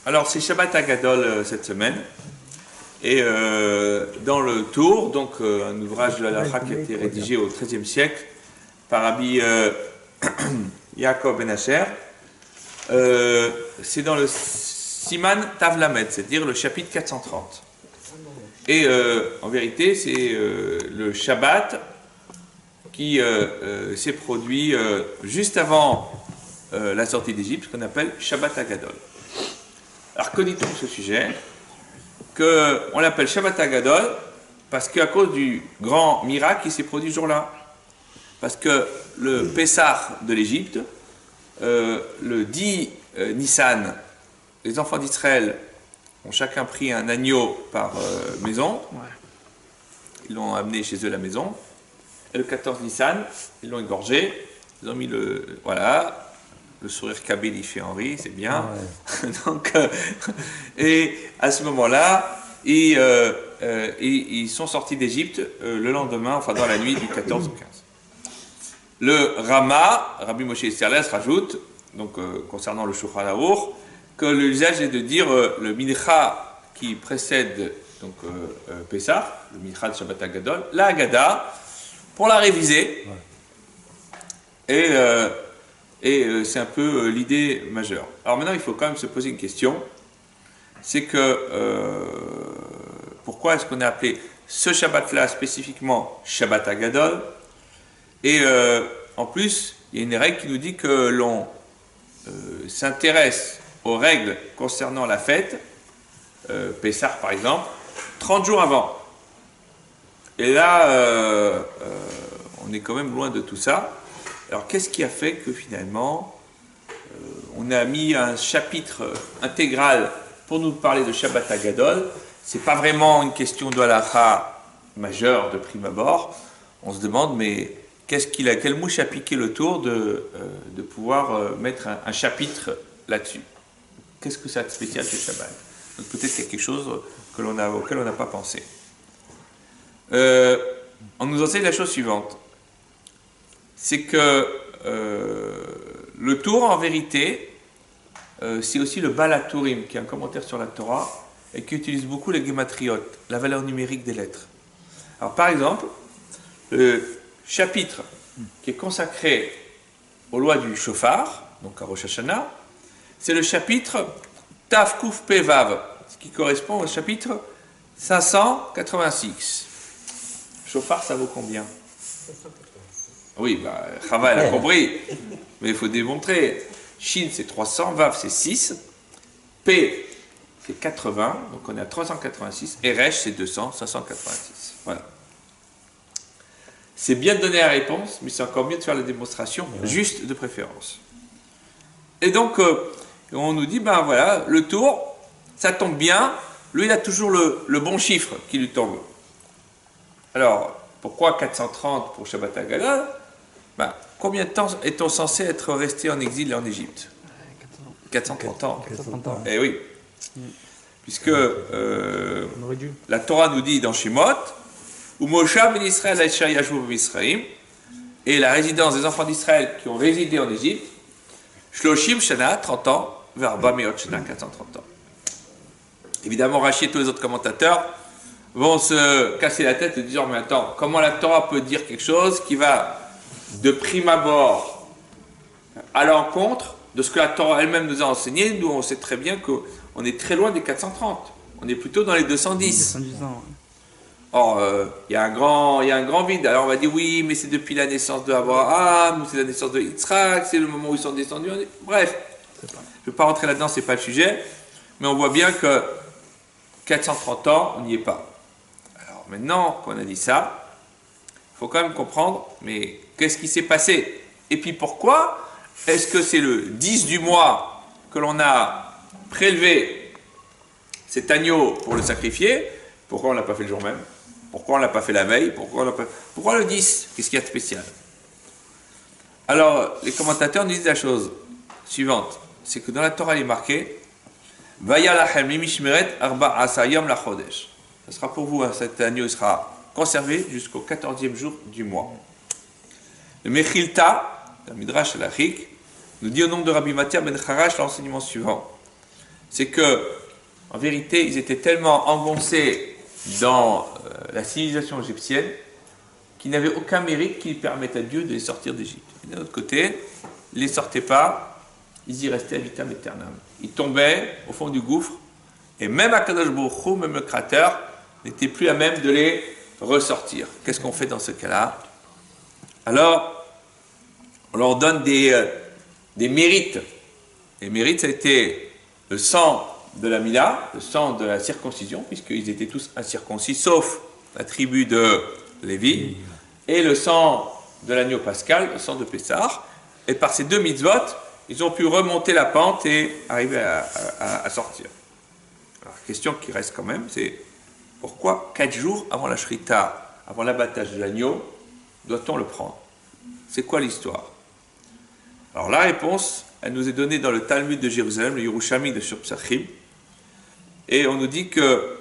Alors c'est Shabbat Agadol cette semaine. Et dans le Tour, donc un ouvrage de la Halakha qui a été rédigé au XIIIe siècle par Rabbi Yaakov Ben Asher, c'est dans le Siman Tav Lamed, c'est-à-dire le chapitre 430. Et en vérité, c'est le Shabbat qui s'est produit juste avant la sortie d'Égypte, qu'on appelle Shabbat Agadol. Alors, que dit-on de ce sujet? On l'appelle Shabbat Agadol parce qu'à cause du grand miracle qui s'est produit ce jour-là. Parce que le Pessah de l'Égypte, le 10 Nissan, les enfants d'Israël ont chacun pris un agneau par maison. Ils l'ont amené chez eux à la maison. Et le 14 Nissan, ils l'ont égorgé. Ils ont mis le sourire kabyle, il fait Henri, c'est bien. Ouais. Donc, et à ce moment-là, ils sont sortis d'Égypte le lendemain, enfin dans la nuit du 14 au 15. Le Rama, Rabbi Moshe Isserles, rajoute, donc concernant le Shulchan Aruch, que l'usage est de dire le mincha qui précède donc Pessah, le mincha de Shabbat Agadol, la Haggadah, pour la réviser. Ouais. Et c'est un peu l'idée majeure. Alors maintenant, il faut quand même se poser une question. C'est que pourquoi est-ce qu'on a appelé ce Shabbat-là spécifiquement Shabbat Agadol? Et en plus, il y a une règle qui nous dit que l'on s'intéresse aux règles concernant la fête, Pessah par exemple, 30 jours avant. Et là, on est quand même loin de tout ça. Alors, qu'est-ce qui a fait que finalement, on a mis un chapitre intégral pour nous parler de Shabbat Agadol? C'est pas vraiment une question de halakha majeure de prime abord. On se demande, mais quelle mouche a piqué le tour de pouvoir mettre un chapitre là-dessus? Qu'est-ce que ça a de spécial ce Shabbat? Donc peut-être qu'il y a quelque chose auquel on n'a pas pensé. On nous enseigne la chose suivante. C'est que le tour, en vérité, c'est aussi le Baal HaTurim, qui est un commentaire sur la Torah, et qui utilise beaucoup les gématriot, la valeur numérique des lettres. Alors, par exemple, le chapitre qui est consacré aux lois du Shofar, donc à Rosh Hashanah, c'est le chapitre Tav Kuf Pe Vav, ce qui correspond au chapitre 586. Shofar, ça vaut combien? Oui, Chava, elle a compris, mais il faut démontrer. Shin, c'est 300, Vav, c'est 6, P, c'est 80, donc on est à 386, et Resh, c'est 200, 586. Voilà. C'est bien de donner la réponse, mais c'est encore mieux de faire la démonstration, juste de préférence. Et donc, on nous dit, ben voilà, le tour, ça tombe bien, lui, il a toujours le bon chiffre qui lui tombe. Alors, pourquoi 430 pour Shabbat Agadol? Ben, combien de temps est-on censé être resté en exil en Égypte? 430 ans. 430 ans. Eh oui. Puisque la Torah nous dit dans Shemot, Umoshav ben Israël Aïcha Yashvu Misraïm, et la résidence des enfants d'Israël qui ont résidé en Égypte, Shloshim Shana, 30 ans, Verba Meot Shana, 430 ans. Évidemment, Rashi et tous les autres commentateurs vont se casser la tête et dire, mais attends, comment la Torah peut dire quelque chose qui va de prime abord à l'encontre de ce que la Torah elle-même nous a enseigné? Nous, on sait très bien qu'on est très loin des 430. On est plutôt dans les 210. 210 ans, ouais. Or, il y a un grand vide. Alors, on va dire, oui, mais c'est depuis la naissance de Abraham, c'est la naissance de Yitzhak, c'est le moment où ils sont descendus. Bref, je ne vais pas rentrer là-dedans, ce n'est pas le sujet. Mais on voit bien que 430 ans, on n'y est pas. Alors, maintenant qu'on a dit ça, il faut quand même comprendre, mais qu'est-ce qui s'est passé? Et puis pourquoi est-ce que c'est le 10 du mois que l'on a prélevé cet agneau pour le sacrifier? Pourquoi on ne l'a pas fait le jour même? Pourquoi on ne l'a pas fait la veille? Pourquoi le 10? Qu'est-ce qu'il y a de spécial? Alors, les commentateurs nous disent la chose suivante, c'est que dans la Torah, il est marqué Vaya lachem limishmeret arba asayam lachodesh. Ce sera pour vous, cet agneau sera conservé jusqu'au 14e jour du mois. Le Mechilta, le Midrash Halachik, nous dit au nom de Rabbi Matia ben Charash l'enseignement suivant. c'est que, en vérité, ils étaient tellement engoncés dans la civilisation égyptienne qu'ils n'avaient aucun mérite qui permette à Dieu de les sortir d'Égypte. D'un autre côté, ils ne les sortaient pas, ils y restaient à vitam aeternam. Ils tombaient au fond du gouffre, et même Akadosh Baruch Hu, même le Créateur, n'était plus à même de les ressortir. Qu'est-ce qu'on fait dans ce cas-là? Alors, on leur donne des mérites. Les mérites, ça a été le sang de la Mila, le sang de la circoncision, puisqu'ils étaient tous incirconcis, sauf la tribu de Lévi, et le sang de l'agneau pascal, le sang de Pessah. Et par ces deux mitzvot, ils ont pu remonter la pente et arriver à sortir. Alors, la question qui reste quand même, c'est pourquoi 4 jours avant la shrita, avant l'abattage de l'agneau, doit-on le prendre? C'est quoi l'histoire? Alors la réponse, elle nous est donnée dans le Talmud de Jérusalem, le Yerushalmi de Shur Psachim, et on nous dit que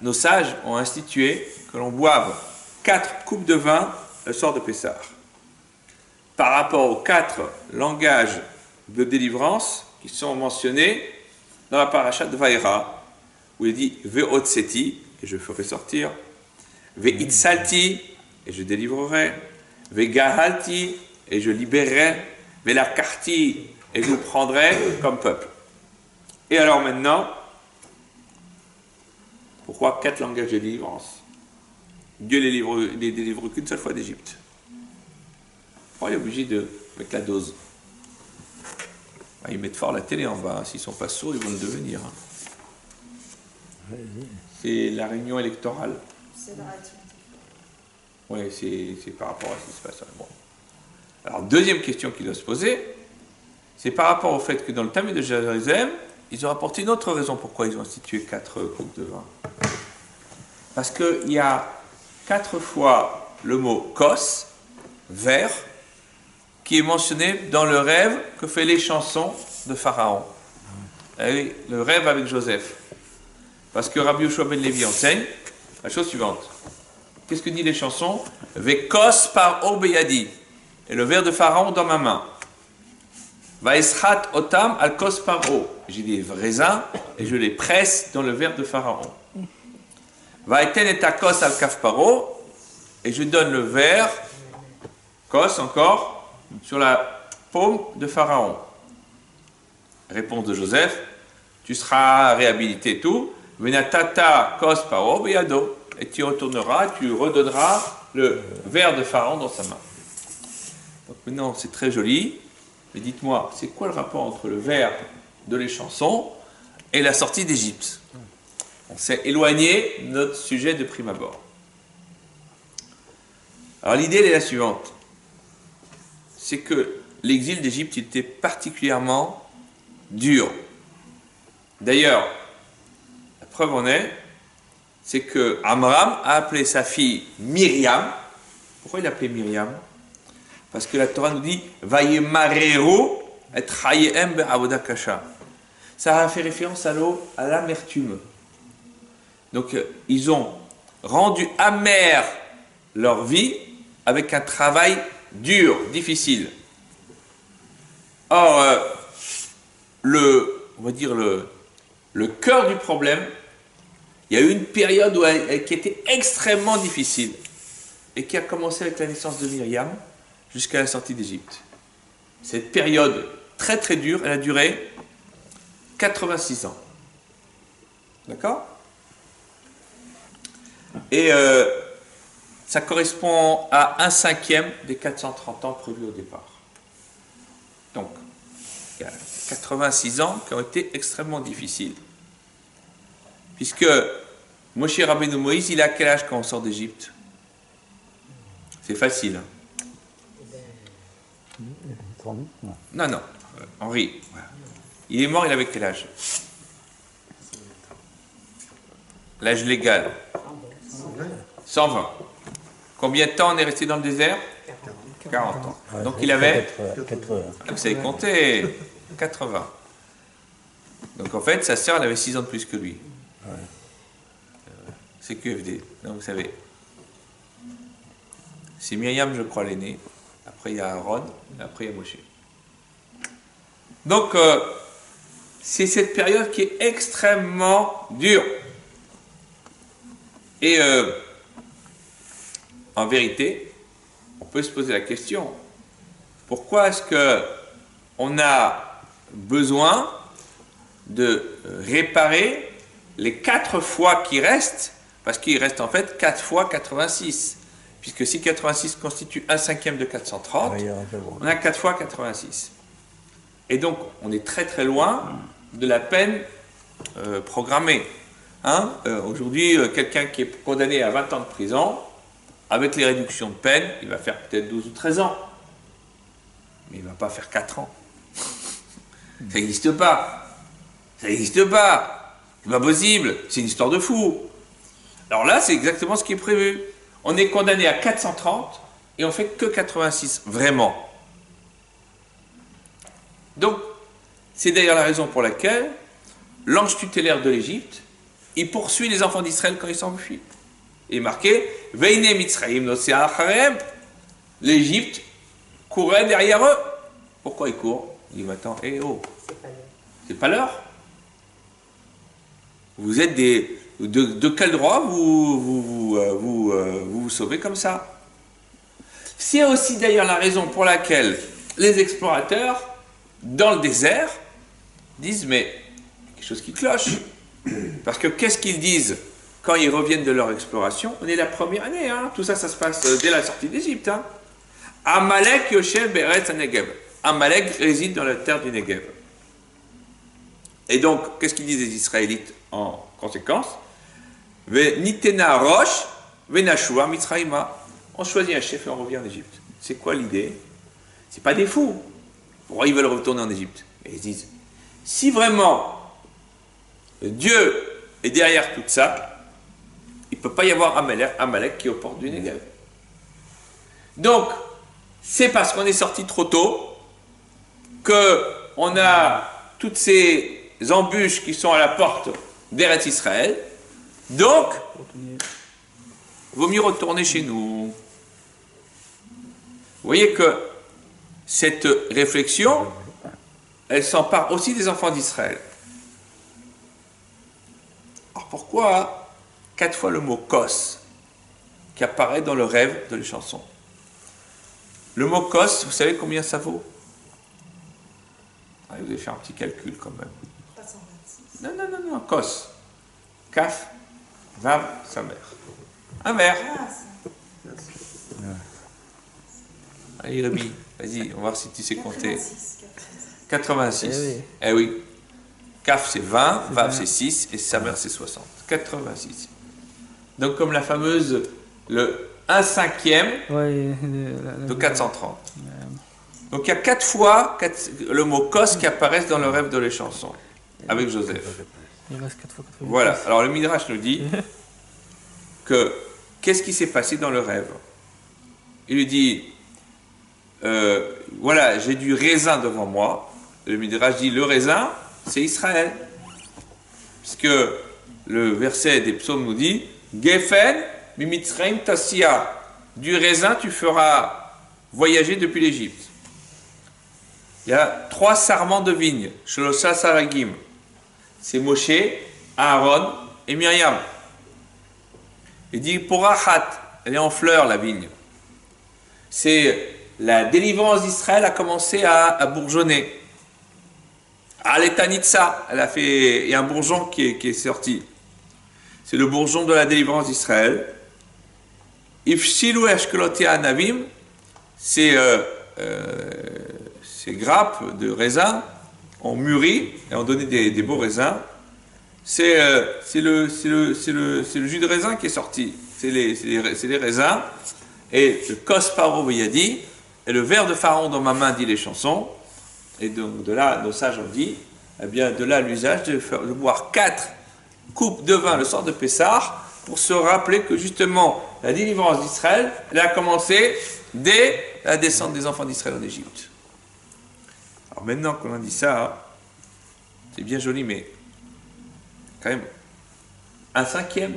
nos sages ont institué que l'on boive 4 coupes de vin le soir de Pessah. Par rapport aux 4 langages de délivrance qui sont mentionnés dans la paracha de Vaïra, où il dit Ve'otseti, et je ferai sortir, Ve'itsalti, et je délivrerai, Ve'gahalti, et je libérerai, Ve'lakarti, et je vous prendrai comme peuple. Et alors maintenant, pourquoi 4 langages de délivrance? Dieu les délivre qu'une seule fois d'Égypte. Pourquoi il est obligé de mettre la dose? Ils mettent fort la télé en bas, s'ils ne sont pas sourds, ils vont le devenir. C'est la réunion électorale. C'est la réactivité. Oui, c'est par rapport à ce qui se passe. Bon. Alors, deuxième question qui doit se poser, c'est par rapport au fait que dans le Talmud de Jérusalem, ils ont apporté une autre raison pourquoi ils ont institué 4 coupes de vin. Parce qu'il y a 4 fois le mot kos, verre, qui est mentionné dans le rêve que fait les chansons de Pharaon. Et le rêve avec Joseph. Parce que Rabbi Yoshua ben Levi enseigne la chose suivante. Qu'est-ce que disent les chansons? Vekos par obeyadi. Et le verre de Pharaon dans ma main. Vaeschat otam al kos paro. J'ai des raisins et je les presse dans le verre de Pharaon. Vaeten et akos al kaf paro. Et je donne le verre, kos encore, sur la paume de Pharaon. Réponse de Joseph, tu seras réhabilité et tout. Venatata kos paro beyado. Et tu retourneras, tu redonneras le verre de Pharaon dans sa main. Donc maintenant, c'est très joli. Mais dites-moi, c'est quoi le rapport entre le verre de les chansons et la sortie d'Égypte? On s'est éloigné de notre sujet de prime abord. Alors l'idée est la suivante. C'est que l'exil d'Égypte était particulièrement dur. D'ailleurs, la preuve en est, c'est que Amram a appelé sa fille Myriam. Pourquoi il l'appelait Myriam? Parce que la Torah nous dit Vayemarero et Chayehem be'avoda kasha. Ça a fait référence à l'amertume. Donc ils ont rendu amère leur vie avec un travail dur, difficile. Or, on va dire le cœur du problème, il y a eu une période qui était extrêmement difficile et qui a commencé avec la naissance de Myriam jusqu'à la sortie d'Égypte. Cette période très très dure, elle a duré 86 ans. D'accord? Et ça correspond à 1/5 des 430 ans prévus au départ. Donc, il y a 86 ans qui ont été extrêmement difficiles. Puisque Moshe Rabbeinu Moïse, il a quel âge quand on sort d'Égypte? C'est facile. Non. Henri. Il est mort, il avait quel âge? L'âge légal. 120. Combien de temps on est resté dans le désert? 40 ans. Donc il avait... Vous savez compter. 80. Donc en fait, sa sœur, elle avait 6 ans de plus que lui. C'est QFD. Donc vous savez. C'est Myriam, je crois, l'aîné. Après, il y a Aaron. Et après, il y a Moshe. Donc, c'est cette période qui est extrêmement dure. Et en vérité, on peut se poser la question, pourquoi est-ce qu'on a besoin de réparer les 4 fois qui restent, parce qu'il reste en fait 4 fois 86, puisque si 86 constitue 1/5 de 430, on a 4 fois 86. Et donc, on est très très loin de la peine programmée. Hein? Aujourd'hui, quelqu'un qui est condamné à 20 ans de prison, avec les réductions de peine, il va faire peut-être 12 ou 13 ans. Mais il ne va pas faire 4 ans. Ça n'existe pas. Ça n'existe pas. C'est pas possible. C'est une histoire de fou. Alors là, c'est exactement ce qui est prévu. On est condamné à 430 et on fait que 86, vraiment. Donc, c'est d'ailleurs la raison pour laquelle l'ange tutélaire de l'Égypte, il poursuit les enfants d'Israël quand ils s'enfuient. Il est marqué Veine Mitzraim nosea acharem. L'Égypte courait derrière eux. Pourquoi ils courent? Il dit maintenant, c'est pas l'heure. Vous êtes de quel droit vous sauvez comme ça? C'est aussi d'ailleurs la raison pour laquelle les explorateurs, dans le désert, disent mais quelque chose qui cloche. Parce que qu'est-ce qu'ils disent quand ils reviennent de leur exploration? On est la première année, hein. Tout ça, ça se passe dès la sortie d'Égypte. Hein. Amalek Yoshev Beretz Negev. Amalek réside dans la terre du Negev. Et donc, qu'est-ce qu'ils disent les Israélites en conséquence? Nitena Rosh, Venashua Mitzraïma. On choisit un chef et on revient en Égypte. C'est quoi l'idée? C'est pas des fous. Pourquoi ils veulent retourner en Égypte? Et ils disent, si vraiment Dieu est derrière tout ça, il ne peut pas y avoir Amalek qui est aux portes du Negev. Donc, c'est parce qu'on est sorti trop tôt qu'on a toutes ces embûches qui sont à la porte d'Eretz Israël. Donc, il vaut mieux retourner chez nous. Vous voyez que cette réflexion, elle s'empare aussi des enfants d'Israël. Alors pourquoi 4 fois le mot kos qui apparaît dans le rêve de les chansons? Le mot kos, vous savez combien ça vaut? Allez, vous allez faire un petit calcul quand même. 326. Non, kos. Kaf, vav, sa mère. Un verre. Allez, Rémi, vas-y, on va voir si tu sais compter. 86. Eh oui. Kaf c'est 20, vav c'est 6 et sa mère c'est 60. 86. Donc comme la fameuse, le 1/5 de 430. Donc il y a 4 fois le mot kos qui apparaissent dans le rêve de les chansons, avec Joseph. Il reste 4 fois 90. Voilà, alors le Midrash nous dit que, qu'est-ce qui s'est passé dans le rêve? Il lui dit, voilà, j'ai du raisin devant moi. Le Midrash dit, le raisin, c'est Israël. Puisque le verset des psaumes nous dit, Gefen mimitzraim tassia. Du raisin, tu feras voyager depuis l'Égypte. Il y a 3 sarments de vigne, Shlosha Saragim. C'est Moshe, Aaron et Myriam. Il dit, pour Achat, elle est en fleurs, la vigne. C'est la délivrance d'Israël a commencé à bourgeonner. Aletanitsa, il y a un bourgeon qui est sorti. C'est le bourgeon de la délivrance d'Israël. Ifshilu eshkelotia anavim, ces grappes de raisins ont mûri et ont donné des beaux raisins. C'est le jus de raisin qui est sorti. C'est les raisins. Et le kos paro veyadi, et le verre de Pharaon dans ma main, dit les chansons. Et donc de là, nos sages ont dit, eh bien de là l'usage de boire 4 coupes de vin le soir de Pessah pour se rappeler que justement la délivrance d'Israël, elle a commencé dès la descente des enfants d'Israël en Égypte. Alors maintenant qu'on a dit ça, c'est bien joli, mais quand même 1/5,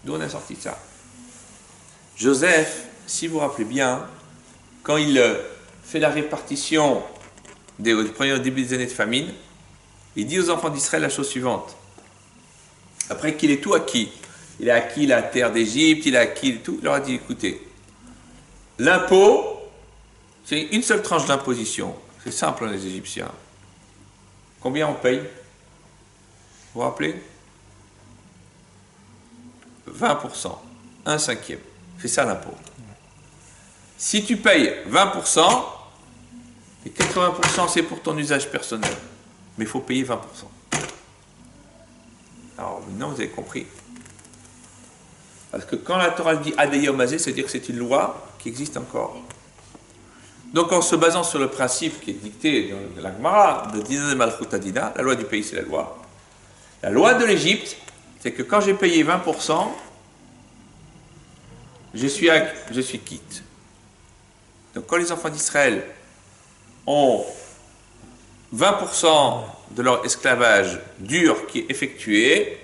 d'où on a sorti ça? Joseph, si vous vous rappelez bien, quand il fait la répartition au début des années de famine, Il dit aux enfants d'Israël la chose suivante. Après qu'il ait tout acquis, il a acquis la terre d'Égypte, il a acquis tout, il leur a dit, écoutez, l'impôt, c'est une seule tranche d'imposition. C'est simple, les Égyptiens. Combien on paye? Vous vous rappelez? 20%, un cinquième. C'est ça l'impôt. Si tu payes 20%, et 80% c'est pour ton usage personnel, mais il faut payer 20%. Alors maintenant vous avez compris. Parce que quand la Torah dit Adeyom Hazeh, c'est-à-dire que c'est une loi qui existe encore. Donc en se basant sur le principe qui est dicté dans la Gemara de Dina de Malchut Adina, la loi du pays c'est la loi. La loi de l'Égypte, c'est que quand j'ai payé 20%, je suis quitte. Donc quand les enfants d'Israël ont 20% de leur esclavage dur qui est effectué,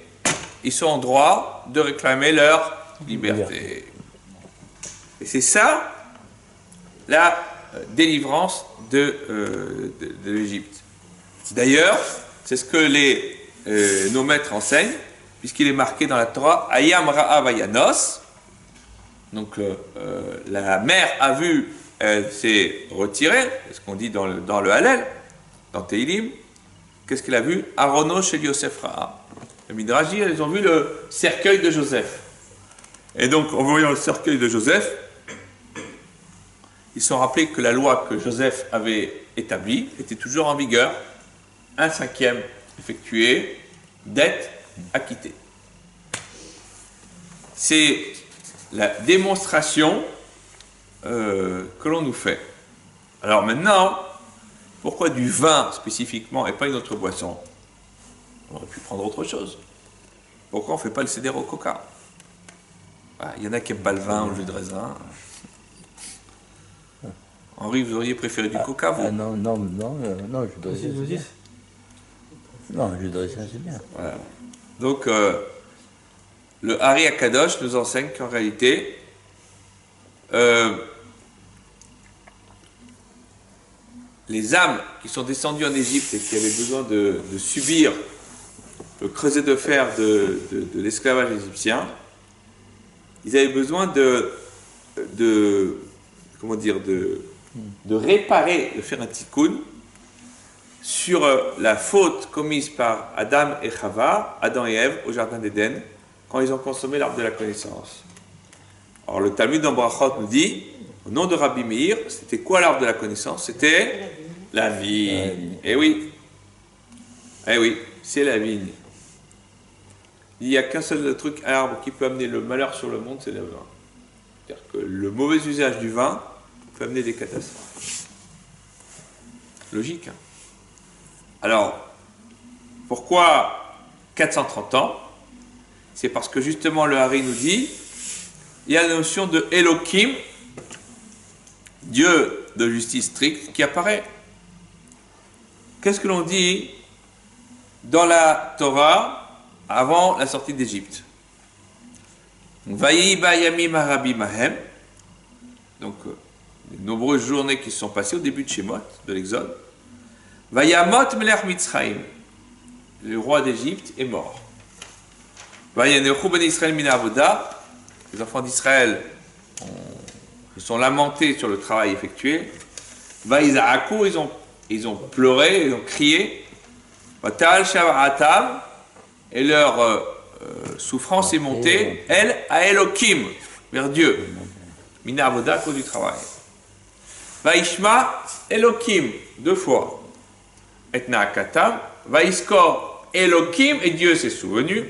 ils sont en droit de réclamer leur liberté. Et c'est ça la délivrance de l'Égypte. D'ailleurs, c'est ce que nos maîtres enseignent, puisqu'il est marqué dans la Torah Ayam Ra'a Vayanos. Donc la mère a vu, elle s'est retirée, c'est ce qu'on dit dans le Hallel, dans Teilim. Qu'est-ce qu'elle a vu? Arono chez Yosef Ra'a. Le Midrash dit, elles ont vu le cercueil de Joseph. Et donc, en voyant le cercueil de Joseph, ils se sont rappelés que la loi que Joseph avait établie était toujours en vigueur. Un cinquième effectué, dette acquittée. C'est la démonstration que l'on nous fait. Alors maintenant, pourquoi du vin spécifiquement et pas une autre boisson? On aurait pu prendre autre chose. Pourquoi on ne fait pas le céder au coca? Il y en a qui aiment pas le vin au jus de raisin. Henri, vous auriez préféré du coca, vous? Non, jus de raisin, c'est bien. Non, jus de raisin, c'est bien. Voilà. Donc, le Hari Akadosh nous enseigne qu'en réalité, les âmes qui sont descendues en Égypte et qui avaient besoin de subir le creuset de fer de l'esclavage égyptien, ils avaient besoin de réparer, de faire un tikkun sur la faute commise par Adam et Chava, Adam et Ève, au jardin d'Éden, quand ils ont consommé l'arbre de la connaissance. Alors le Talmud en Brachot nous dit, au nom de Rabbi Meir, c'était quoi l'arbre de la connaissance? C'était la vigne. Eh oui, c'est la vigne. Il n'y a qu'un seul truc, un arbre qui peut amener le malheur sur le monde, c'est le vin. C'est-à-dire que le mauvais usage du vin peut amener des catastrophes. Logique. Hein. Alors, pourquoi 430 ans? C'est parce que justement le Hari nous dit, il y a la notion de Elohim, Dieu de justice stricte, qui apparaît. Qu'est-ce que l'on dit dans la Torah avant la sortie d'Égypte? Vayi bayamim harabi mahem. Donc, les nombreuses journées qui se sont passées au début de Shemot, de l'Exode. Vayamot melech Mitzrayim. Le roi d'Égypte est mort. Vayanechu ben Israël min avoda. Les enfants d'Israël se sont lamentés sur le travail effectué. Vaïzaakou, ils ont pleuré, ils ont crié. Vatal shava'atam. Et leur souffrance est montée, elle, à Elohim, vers Dieu. Mina avoda, à cause du travail. Vaishma, Elohim, 2 fois. Et naakatam, Vaiskor, Elohim, et Dieu s'est souvenu.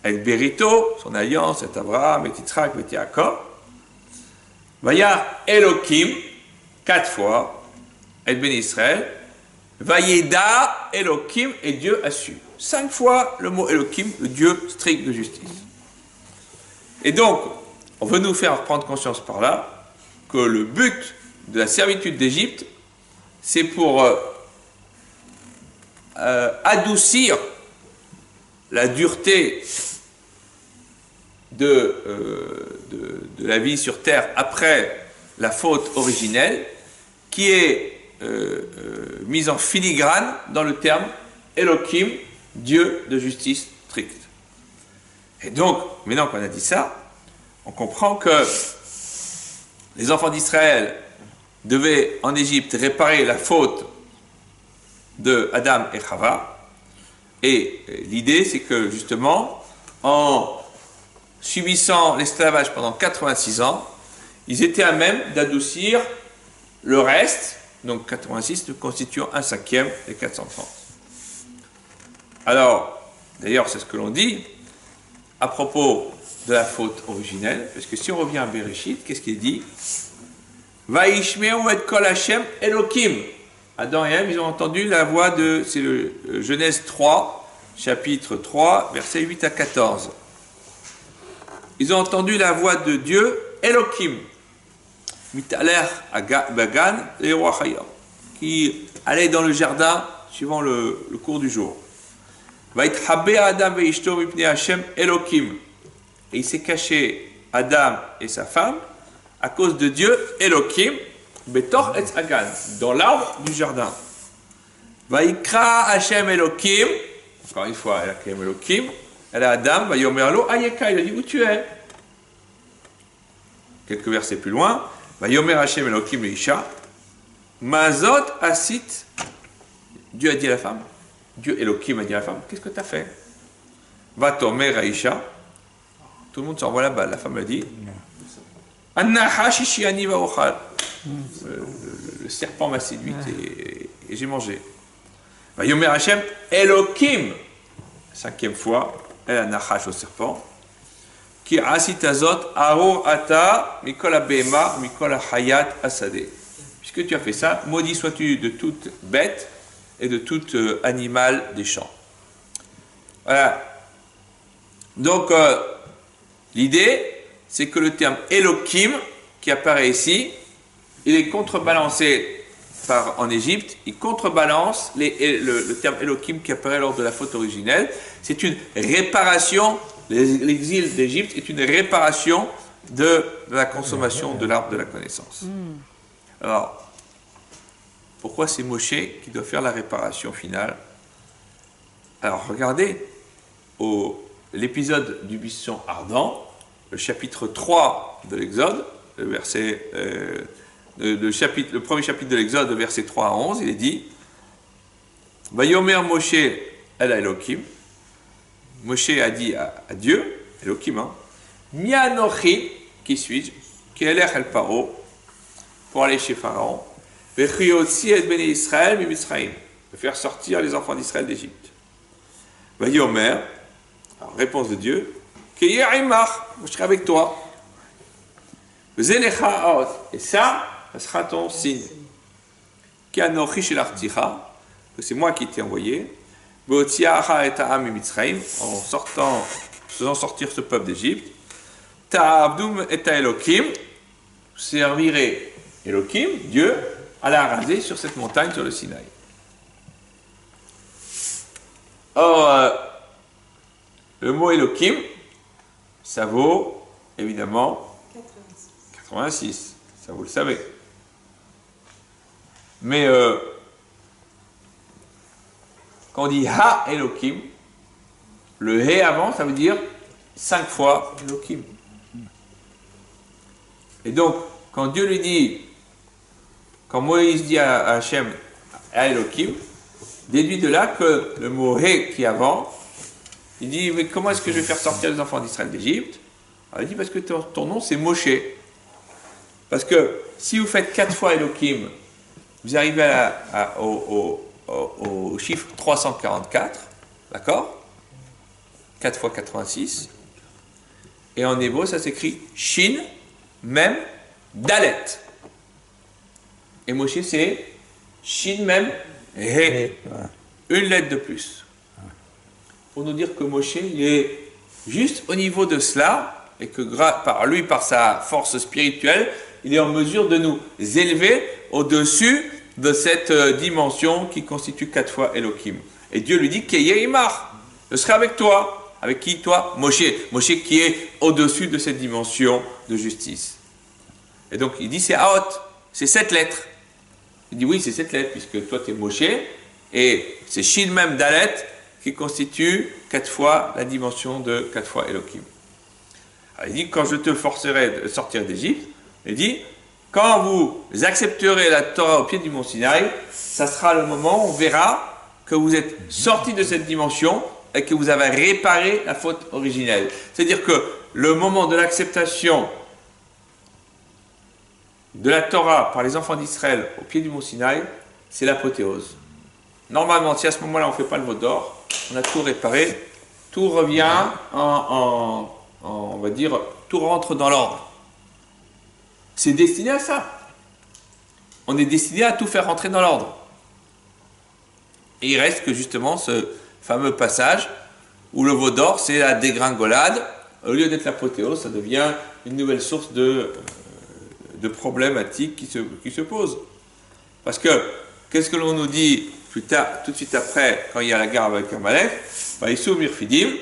Et Berito, son alliance, et Abraham, et Yitzhak, et Yaakov. Vaya Elohim, 4 fois. Et Ben Israël. Vayeda, Elohim, et Dieu a su. 5 fois le mot Elohim, le Dieu strict de justice. Et donc, on veut nous faire prendre conscience par là que le but de la servitude d'Égypte, c'est pour adoucir la dureté de la vie sur terre après la faute originelle, qui est mise en filigrane dans le terme Elohim, Dieu de justice stricte. Et donc, maintenant qu'on a dit ça, on comprend que les enfants d'Israël devaient en Égypte réparer la faute de Adam et Chava. Et l'idée, c'est que justement, en subissant l'esclavage pendant 86 ans, ils étaient à même d'adoucir le reste, donc 86 constituant un cinquième des 430. Alors, d'ailleurs, c'est ce que l'on dit à propos de la faute originelle, parce que si on revient à Bereshit, qu'est-ce qu'il dit? Vaishmeu et kol Hashem Elokim. Adam et Ève, ils ont entendu la voix de, c'est le Genèse 3, chapitre 3, versets 8 à 14. Ils ont entendu la voix de Dieu, Elokim, Mitaler Bagan et Wachayam, qui allait dans le jardin suivant le cours du jour. Vaitchabe Adam veishto mipnei Hashem Elokim. Et il s'est caché, Adam et sa femme, à cause de Dieu, Elokim, Betor et Agan, dans l'arbre du jardin. Vaikra Hashem Elokim, encore une fois, Elokim Elokim, elle a Adam, Vayomerlo Ayeka, il a dit où tu es. Quelques versets plus loin, Vayomer Hashem Elokim Leisha, Mazot Asit, Dieu a dit à la femme, Dieu Elokim a dit à la femme, qu'est-ce que tu as fait? Va tomer Aisha, tout le monde s'envoie la balle, la femme a dit, le serpent m'a séduite et j'ai mangé. Vayomer Hashem Elokim, cinquième fois, elle a nachash au serpent, qui asit azot aro ata mikol abema mikol hayat asade. Puisque tu as fait ça, maudit sois-tu de toute bête et de tout animal des champs. Voilà. Donc, l'idée, c'est que le terme Elokim, qui apparaît ici, il est contrebalancé en Égypte, il contrebalance le terme Elokim qui apparaît lors de la faute originelle. C'est une réparation, l'exil d'Égypte est une réparation de la consommation de l'arbre de la connaissance. Alors, pourquoi c'est Moshe qui doit faire la réparation finale? Alors, regardez l'épisode du buisson ardent, le chapitre 3 de l'Exode, le premier chapitre de l'Exode, verset 3 à 11, il est dit Vayomer Moshe el Elokim. Moshe a dit à Dieu, Elokim, Mi anochi, qui suis-je, qui elech el Paro, pour aller chez Pharaon, Vechiyotzi et Bnei Israël mi Mitzrayim, de faire sortir les enfants d'Israël d'Égypte. Vayomer, réponse de Dieu, Keye imach, je serai avec toi. Et ça sera ton signe. Que c'est moi qui t'ai envoyé. En faisant sortir ce peuple d'Égypte. Ta'abdum et Elokim. Vous servirez Elokim, Dieu, à la raser sur cette montagne, sur le Sinaï. Or, le mot Elokim, ça vaut évidemment 86, ça vous le savez. Mais quand on dit Ha Elokim, le He avant, ça veut dire 5 fois Elokim. Et donc, quand Dieu lui dit, quand Moïse dit à Hachem, à Elokim, déduit de là que le mot He qui est avant, il dit, mais comment est-ce que je vais faire sortir les enfants d'Israël d'Égypte? Il dit, parce que ton nom c'est Moshe. Parce que si vous faites 4 fois Elokim, vous arrivez au chiffre 344, d'accord? 4 fois 86. Et en hébreu, ça s'écrit Shin, Mem, Dalet. Et Moshe, c'est Shin, Mem, He. Une lettre de plus. Pour nous dire que Moshe, il est juste au niveau de cela, et que par sa force spirituelle, il est en mesure de nous élever au-dessus de cette dimension qui constitue 4 fois Elohim. Et Dieu lui dit, Keye imach, je serai avec toi. Avec qui, toi? Moshe. Moshe qui est au-dessus de cette dimension de justice. Et donc, il dit, c'est Aot, c'est cette lettre. Il dit, oui, c'est cette lettre, puisque toi, tu es Moshe, Et c'est Shin Mem Dalet qui constitue 4 fois la dimension de 4 fois Elohim. Alors, il dit, quand je te forcerai de sortir d'Égypte, il dit, quand vous accepterez la Torah au pied du mont Sinaï, ça sera le moment où on verra que vous êtes sorti de cette dimension et que vous avez réparé la faute originelle. C'est-à-dire que le moment de l'acceptation de la Torah par les enfants d'Israël au pied du mont Sinaï, c'est l'apothéose. Normalement, si à ce moment-là on ne fait pas le veau d'or, on a tout réparé, tout revient on va dire, tout rentre dans l'ordre. C'est destiné à ça. On est destiné à tout faire rentrer dans l'ordre. Et il reste que justement ce fameux passage où le veau d'or, c'est la dégringolade. Au lieu d'être l'apothéose, ça devient une nouvelle source de problématiques qui se posent. Parce que, qu'est-ce que l'on nous dit plus tard, tout de suite après, quand il y a la guerre avec Amalek? Ils sont Rephidim,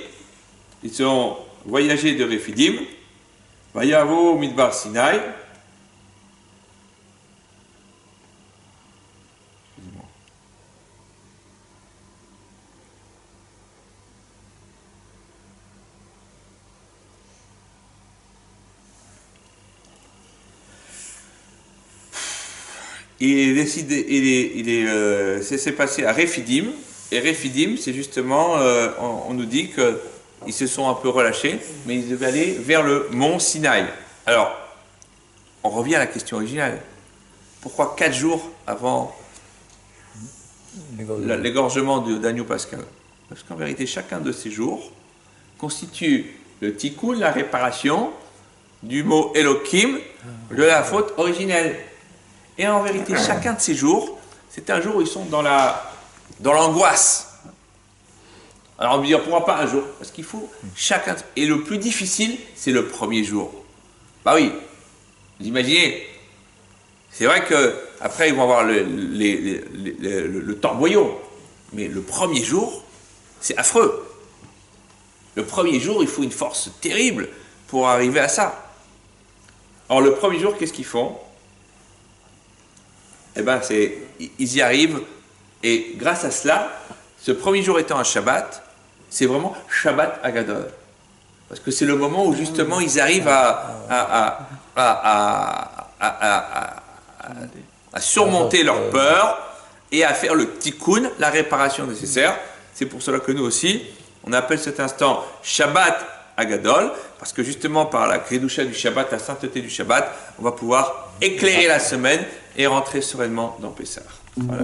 ils sont voyagés de Rephidim, Vayavo Midbar Sinaï. C'est passé à Rephidim, et Rephidim, c'est justement, on nous dit qu'ils se sont un peu relâchés, mais ils devaient aller vers le mont Sinaï. Alors, on revient à la question originale. Pourquoi 4 jours avant l'égorgement d'Agneau Pascal? Parce qu'en vérité, chacun de ces jours constitue le tikkun, la réparation du mot Elohim, de la faute originelle. Et en vérité, chacun de ces jours, c'est un jour où ils sont dans l'angoisse. Alors on me dit, pourquoi pas un jour? Parce qu'il faut chacun. Et le plus difficile, c'est le premier jour. Bah oui, vous imaginez. C'est vrai qu'après, ils vont avoir le torboyau. Mais le premier jour, c'est affreux. Le premier jour, il faut une force terrible pour arriver à ça. Alors le premier jour, qu'est-ce qu'ils font? Eh bien, ils y arrivent, et grâce à cela, ce premier jour étant un Shabbat, c'est vraiment Shabbat Agadol. Parce que c'est le moment où justement ils arrivent à surmonter leur peur et à faire le tikkun, la réparation nécessaire. C'est pour cela que nous aussi, on appelle cet instant Shabbat Agadol, parce que justement par la Kedusha du Shabbat, la sainteté du Shabbat, on va pouvoir éclairer la semaine et rentrer sereinement dans Pessah. Voilà.